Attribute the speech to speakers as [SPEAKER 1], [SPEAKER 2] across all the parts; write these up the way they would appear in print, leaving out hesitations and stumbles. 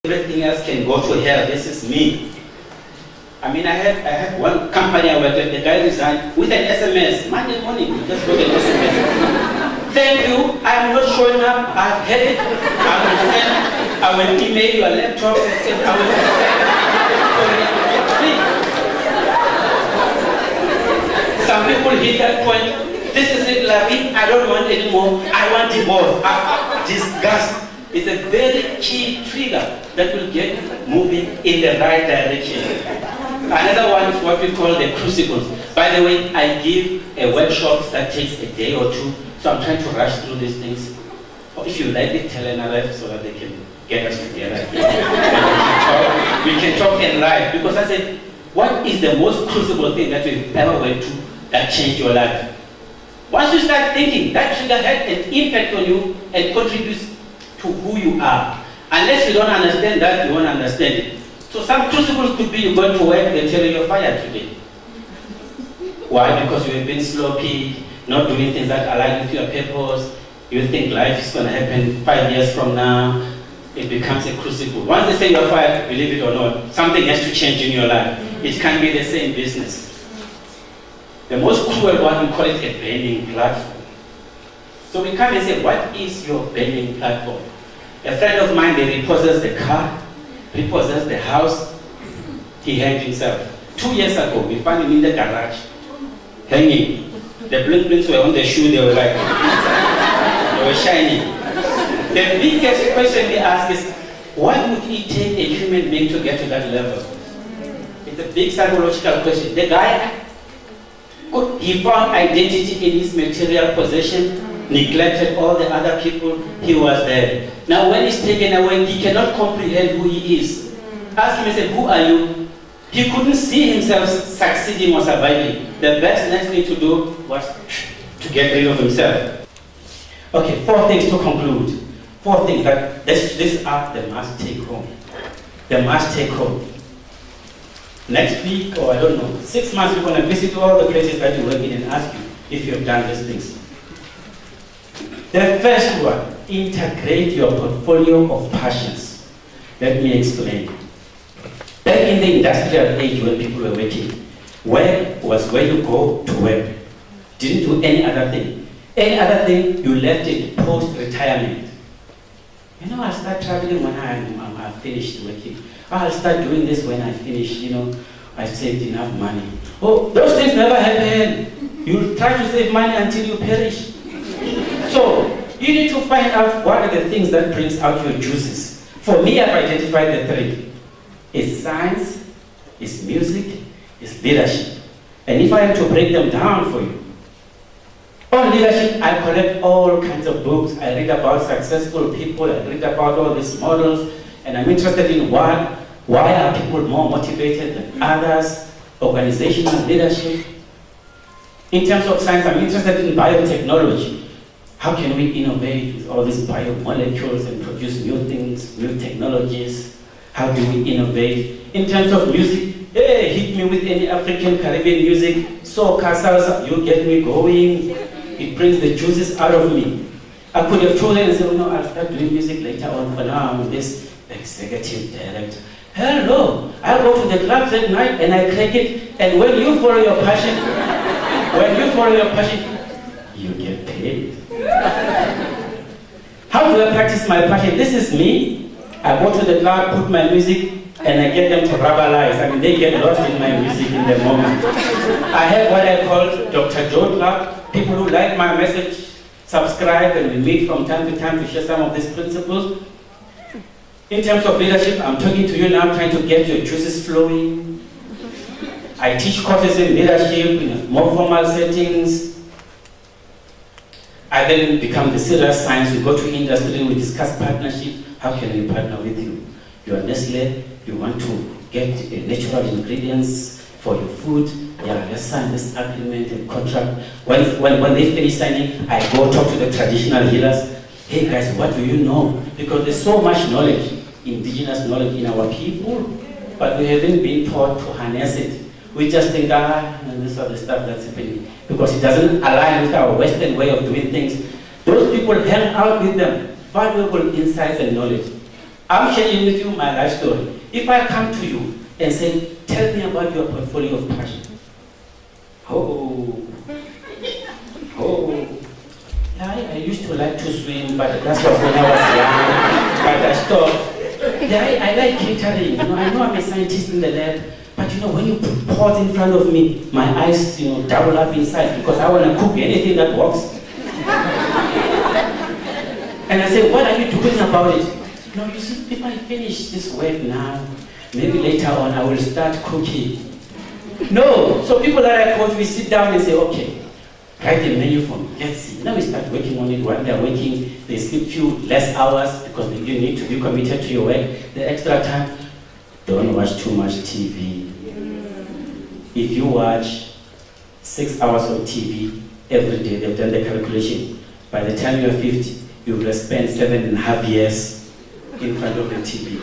[SPEAKER 1] Everything else can go to hell. This is me. I mean, I had one company I worked with, the guy resigned with an SMS, Monday morning, he just got an SMS. Thank you, I am not showing up, I've had it, I will email your laptop, I will Some people hit that point, this is it, Larry, I don't want anymore, I want divorce. Disgust is a very key trigger that will get you moving in the right direction. Another one is what we call the crucibles. By the way, I give a workshop that takes a day or two, so I'm trying to rush through these things. Or if you like it, tell NRF so that they can get us together. We can talk in live, because I said, what is the most crucible thing that you've ever went to that changed your life? Once you start thinking, that trigger had an impact on you and contributes to who you are. Unless you don't understand that, you won't understand it. So some crucibles could be you going to work, they tell you you're fired today. Why? Because you have been sloppy, not doing things that align with your purpose. You think life is going to happen 5 years from now. It becomes a crucible. Once they say you're fired, believe it or not, something has to change in your life. It can't be the same business. The most cruel one, we call it a burning platform. So we come and say, what is your burning platform? A friend of mine, they repossessed the car, repossessed the house, he hanged himself. 2 years ago, we found him in the garage, hanging. The blink-blinks were on the shoe, they were like, they were shining. The biggest question we ask is, what would it take a human being to get to that level? It's a big psychological question. The guy, he found identity in his material possession, neglected all the other people, he was there. Now when he's taken away, he cannot comprehend who he is. Ask him and say, who are you? He couldn't see himself succeeding or surviving. The best next thing to do was to get rid of himself. Okay, 4 things to conclude. 4 things that these are the must take home. The must take home. Next week, or I don't know, 6 months, we're going to visit all the places that you work in and ask you if you've done these things. The first one, integrate your portfolio of passions. Let me explain. Back in the industrial age when people were working, work was where you go to work. Didn't do any other thing. Any other thing, you left it post-retirement. You know, I'll start traveling when I'm finished working. I'll start doing this when I finish, I've saved enough money. Oh, those things never happen. You try to save money until you perish. So, you need to find out what are the things that brings out your juices. For me, I've identified the 3. It's science, it's music, it's leadership. And if I am to break them down for you, on leadership, I collect all kinds of books. I read about successful people, I read about all these models, and I'm interested in why are people more motivated than others, organizational leadership. In terms of science, I'm interested in biotechnology. How can we innovate with all these biomolecules and produce new things, new technologies? How do we innovate? In terms of music, hey, hit me with any African Caribbean music, soca, salsa, you get me going. It brings the juices out of me. I could have chosen and said, no, I'll start doing music later on. For now, I'm this executive director. Hello, I go to the clubs at night and I crack it. And when you follow your passion, you get paid. How do I practice my passion? This is me. I go to the club, put my music, and I get them to rubberlize. I mean, they get lost in my music in the moment. I have what I call Dr. Joe Club. People who like my message, subscribe, and we meet from time to time to share some of these principles. In terms of leadership, I'm talking to you now, trying to get your juices flowing. I teach courses in leadership in more formal settings. I then become the serious science. We go to industry, we discuss partnership. How can we partner with you? You are Nestle, you want to get natural ingredients for your food. Yeah, let's sign this agreement and contract. When they finish signing, I go talk to the traditional healers. Hey guys, what do you know? Because there's so much knowledge, indigenous knowledge in our people, but we haven't been taught to harness it. We just think, this is the stuff that's happening, because it doesn't align with our Western way of doing things. Those people hang out with them, valuable insights and knowledge. I'm sharing with you my life story. If I come to you and say, tell me about your portfolio of passion. Oh, yeah, I used to like to swim, but that was when I was young, but I stopped. Yeah, I like catering. You know, I know I'm a scientist in the lab, but you know, when you put pots in front of me, my eyes, you know, double up inside because I want to cook anything that works. And I say, what are you doing about it? No, you see, if I finish this work now, maybe later on I will start cooking. No, so people that I coach, we sit down and say, okay, write a menu for me, let's see. Now we start working on it. When they're working, they sleep few less hours because you need to be committed to your work. The extra time, don't watch too much TV. If you watch 6 hours of TV every day, they've done the calculation. By the time you're 50, you will spend 7.5 years in front of the TV.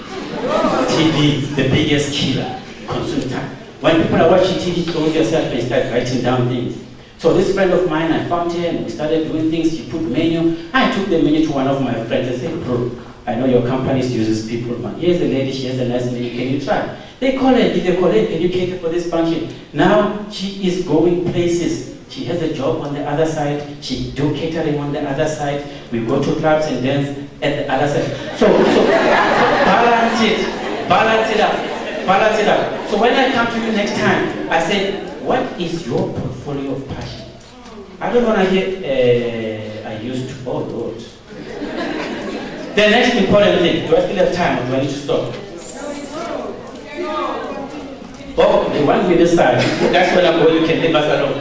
[SPEAKER 1] TV, the biggest killer, consume time. When people are watching TV, close yourself and start writing down things. So this friend of mine, I found her and we started doing things. She put menu. I took the menu to one of my friends and said, bro, I know your company uses people, man. Here's the lady, she has a nice menu, can you try? They call her, did they call her, can you cater for this function? Now she is going places. She has a job on the other side. She do catering on the other side. We go to clubs and dance at the other side. So balance it up. So when I come to you next time, I say, what is your portfolio of passion? I don't want to hear, I used to, oh Lord. The next important thing, do I still have time or do I need to stop? Oh, the one with this side, that's when I'm going, you can leave us alone.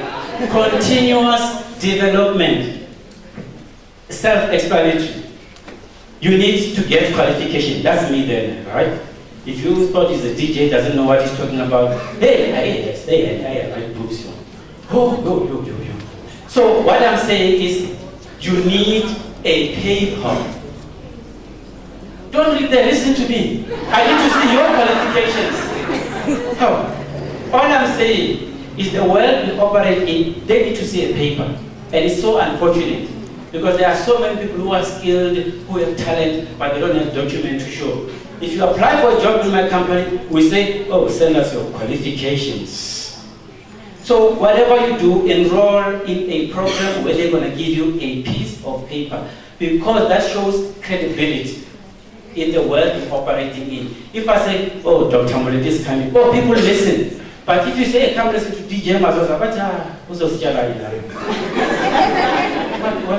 [SPEAKER 1] Continuous development. Self-explanatory. You need to get qualification. That's me then, right? If you thought he's a DJ, doesn't know what he's talking about, I write books. Yo. So what I'm saying is, you need a paper. Don't read there, listen to me. I need to see your qualifications. How? All I'm saying is the world we operate in, they need to see a paper. And it's so unfortunate because there are so many people who are skilled, who have talent, but they don't have document to show. If you apply for a job in my company, we say, oh, send us your qualifications. So whatever you do, enroll in a program where they're going to give you a piece of paper because that shows credibility in the world you're operating in. If I say, oh, Dr. Molete is coming, oh, people listen. But if you say, hey, come listen to DJ Mazosa, what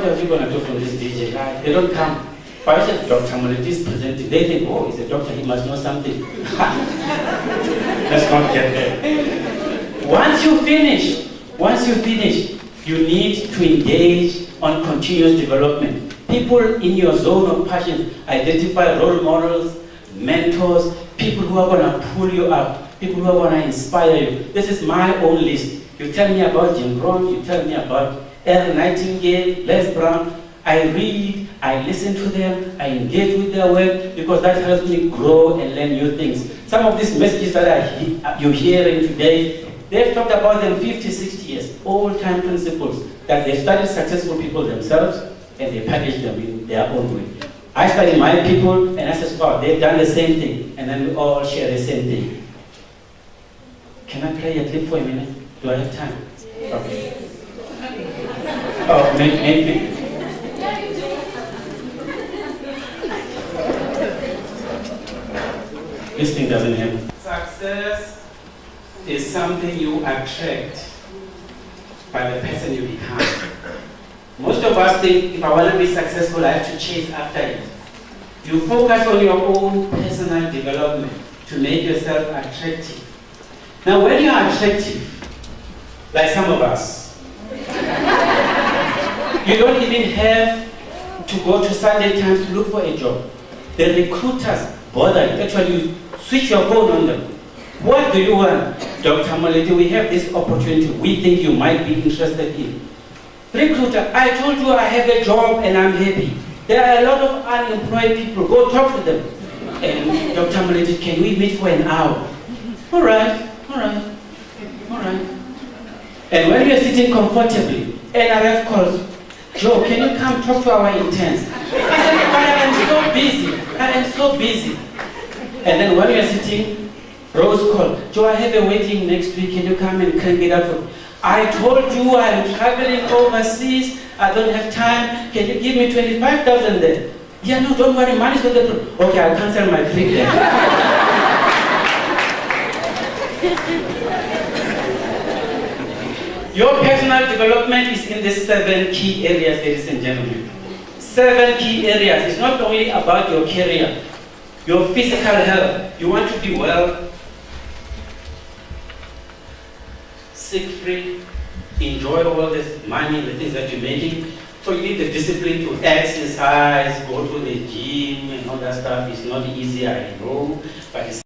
[SPEAKER 1] are you going to do from this DJ guy? They don't come. But I said, Dr. Molete is presenting. They think, oh, he's a doctor, he must know something. Let's not get there. Once you finish, you need to engage on continuous development. People in your zone of passion, identify role models, mentors, people who are going to pull you up, people who are going to inspire you. This is my own list. You tell me about Jim Brown, you tell me about Earl Nightingale, Les Brown. I read, I listen to them, I engage with their work because that helps me grow and learn new things. Some of these messages that you're hearing today, they've talked about them 50, 60 years, old-time principles that they studied successful people themselves and they package them in their own way. I study my people and I said, oh, they've done the same thing and then we all share the same thing. Can I play a clip for a minute? Do I have time? Okay. Oh, maybe. This thing doesn't help. Success is something you attract by the person you become. Most of us think, if I want to be successful, I have to chase after it. You focus on your own personal development to make yourself attractive. Now, when you are attractive, like some of us, you don't even have to go to Sunday Times to look for a job. The recruiters bother you. Actually, you switch your phone on them. What do you want? Dr. Molete, we have this opportunity we think you might be interested in. Recruiter, I told you I have a job and I'm happy. There are a lot of unemployed people. Go talk to them. And Dr. Molete, can we meet for an hour? All right. And when you're sitting comfortably, NRF calls, Joe, can you come talk to our interns? I said, but I'm so busy. I am so busy. And then when we are sitting, Rose called, Joe, I have a wedding next week. Can you come and crank it up for me? I told you I'm traveling overseas. I don't have time. Can you give me 25,000 then? Yeah, no, don't worry. Money's not the problem. Okay, I'll cancel my trip then. Your personal development is in the 7 key areas, ladies and gentlemen. 7 key areas. It's not only about your career, your physical health. You want to be well, sick free, enjoy all this money, the things that you're making. So you need the discipline to exercise, go to the gym and all that stuff. It's not easy, I know, but it's